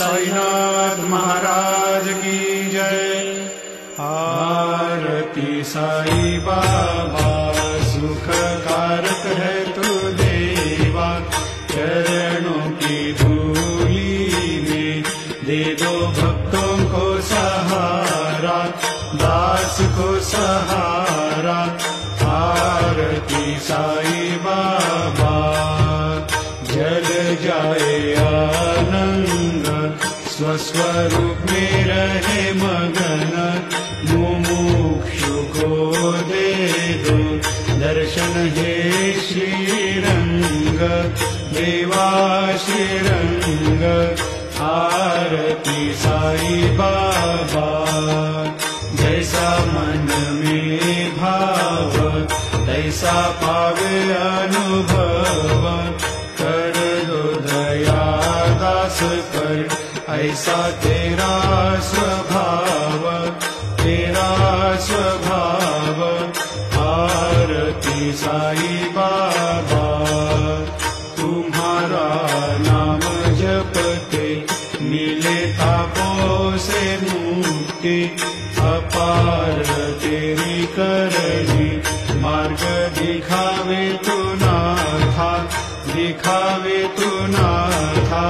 साईनाथ महाराज की जय। आरती साई बाबा सुख कारक है तू देवा, चरणों की धूली में दे दो भक्तों को सहारा, दास को सहारा। आरती साई बाबा जल जाए आनंद, स्वस्वरूप में रहे मगन, मुमुक्षु को दे दो दर्शन हे श्रीरंग, देवा श्रीरंग। आरती साई बाबा जैसा मन में भाव, तैसा पावे अनुभव, कर दो दया दास पर, ऐसा तेरा स्वभाव, तेरा स्वभाव। आरती साई बाबा तुम्हारा नाम जपते मिले तापों से मुक्ति, अपार तेरी करनी मार्ग दिखावे तू नाथा, दिखावे तू नाथा।